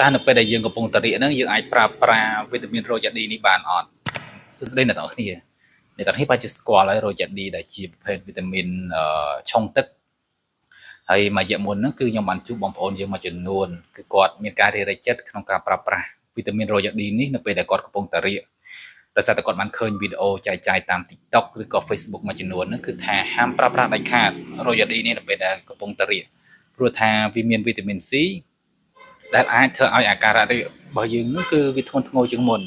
តែនៅពេលដែលយើងកំពុងតែរៀនហ្នឹងយើងអាចប្រើប្រាស់វីតាមីនរ៉ូយ៉ាឌីនេះបានអត់សួស្តីអ្នកទាំងអស់គ្នាអ្នកទាំងនេះបាច់ជាស្គាល់ហើយរ៉ូយ៉ាឌីដែលជាប្រភេទវីតាមីនឆុងទឹកហើយមួយរយៈមុនហ្នឹងគឺខ្ញុំបានជួបបងប្អូនយើងមួយចំនួនគឺគាត់មានការរារែកចិត្តក្នុងការប្រើប្រាស់វីតាមីនរ៉ូយ៉ាឌីនេះនៅពេលដែលគាត់កំពុងតែរៀនដោយសារតែគាត់បានឃើញវីដេអូចែកចាយតាម TikTok ឬក៏ Facebook មួយចំនួនហ្នឹងគឺថាហាមប្រើប្រាស់ដាច់ខាតរ៉ូយ៉ាឌីនេះនៅពេលដែលកំពុងតែរៀនព្រោះថាវាមានវីតាមីន C ដែលអាចធ្វើឲ្យអាការៈរាគរបស់យើងនោះគឺវាធ្ងន់ធ្ងរជាងមុន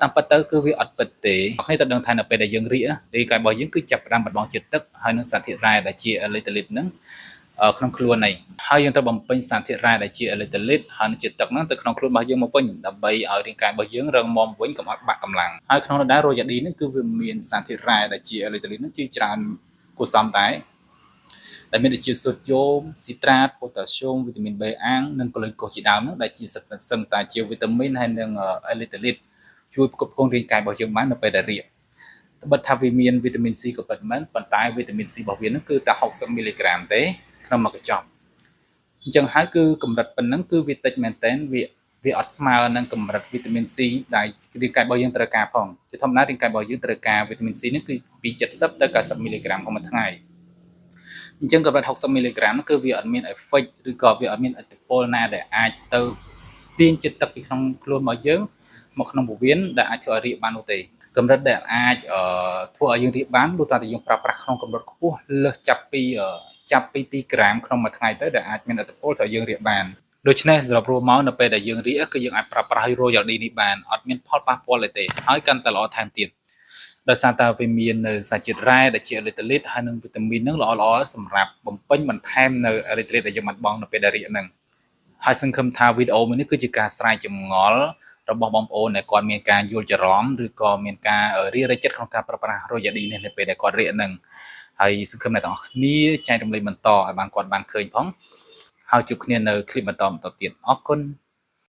តាមពិតទៅគឺវាអត់ពិតទេអ្នកគ្នាត្រូវដឹងថានៅពេលដែលយើងរាយកាយរបស់យើងគឺចាប់ផ្ដើមបាត់បង់ជាតិទឹកហើយនឹងសារធាតុរ៉ែដែលជាអេឡិតលីតហ្នឹងក្នុងខ្លួនnàyហើយយើងត្រូវបំពេញសារធាតុរ៉ែដែលជាអេឡិតលីតហើយនឹងជាតិទឹកហ្នឹងទៅក្នុងខ្លួនរបស់យើងមកវិញដើម្បីឲ្យរាងកាយរបស់យើងរឹងមាំវិញកុំឲ្យបាក់កម្លាំងហើយក្នុងនោះដែររ៉ូយ៉ាឌីហ្នឹងគឺវាមានសារធាតុរ៉ែដែលជាអេឡិតលីតហ្នឹងជាច្រើនគួរសមដែរដែលមានដូចជាសូដ្យូមស៊ីត្រាតប៉ូតាស្យូមវីតាមីន B អាំងនិងកូឡូកូសជាដើមហ្នឹងដែលជាសឹងតែជាវីតាមីនហើយនឹងអេឡិតលីតជួយផ្គត់ផ្គង់រាងកាយរបស់យើងបាននៅពេលដែលរាកត្បិតថាវាមានវីតាមីន C ក៏ពិតមែនប៉ុន្តែវីតាមីន C របស់វាហ្នឹងគឺតែ60មីលីក្រាមទេក្នុងមួយកញ្ចប់អញ្ចឹងហើយគឺកម្រិតប៉ុណ្ណឹងគឺវាតិចមែនតើវាអត់ស្មើនឹងកម្រិតវីតាមីន C ដែលរាងកាយរបស់យើងត្រូវការផងជាធម្មតារាងកាយរបស់យើងត្រូវការវីតាមីន C នេះគឺពី70ទៅ90មីលីក្រាមក្នុងមួយថ្ងៃអញ្ចឹងកម្រិត60មីលីក្រាមគឺវាអត់មាន effect ឬក៏វាអត់មានឥទ្ធិពលណាដែលអាចទៅទាញជាតិទឹកពីក្នុងខ្លួនរបស់យើងមកក្នុងពោះវៀនដែលអាចធ្វើឲ្យរាកបាននោះទេកម្រិតដែលអាចធ្វើឲ្យយើងរាកបានព្រោះតែយើងប្រើប្រាស់ក្នុងកម្រិតខ្ពស់លើសចាប់ពី2ក្រាមក្នុងមួយថ្ងៃទៅដែលអាចមានឥទ្ធិពលទៅយើងរាកបានដូច្នេះសរុបរួមមកនៅពេលដែលយើងរាកគឺយើងអាចប្រើប្រាស់រ៉ូយ៉ាឌីនេះបានអត់មានផលប៉ះពាល់ទេហើយកាន់តែល្អថែមទៀតដោយសារតែវាមាននៅសារជាតិរ៉ែដែលជាអេឡិតលីតហើយនឹងវីតាមីនហ្នឹងល្អសម្រាប់បំពេញបន្ថែមនៅអេឡិតលីតដែលយើងបាត់បង់នៅពេលដែលរាកហ្នឹងហើយសង្ឃឹមថាវីដេអូមួយនេះគឺជាការស្រាយចម្ងល់របស់បងប្អូនដែលគាត់មានការយល់ច្រឡំឬក៏មានការរារែកចិត្តក្នុងការប្រើប្រាស់រ៉ូយ៉ាឌីនេះនៅពេលដែលគាត់រាកហ្នឹងហើយសង្ឃឹមអ្នកទាំងអស់គ្នាចែករំលែកបន្តឲ្យគាត់បានឃើញផងហើយជួបគ្នានៅคลิปបន្តទៀតអរគុណ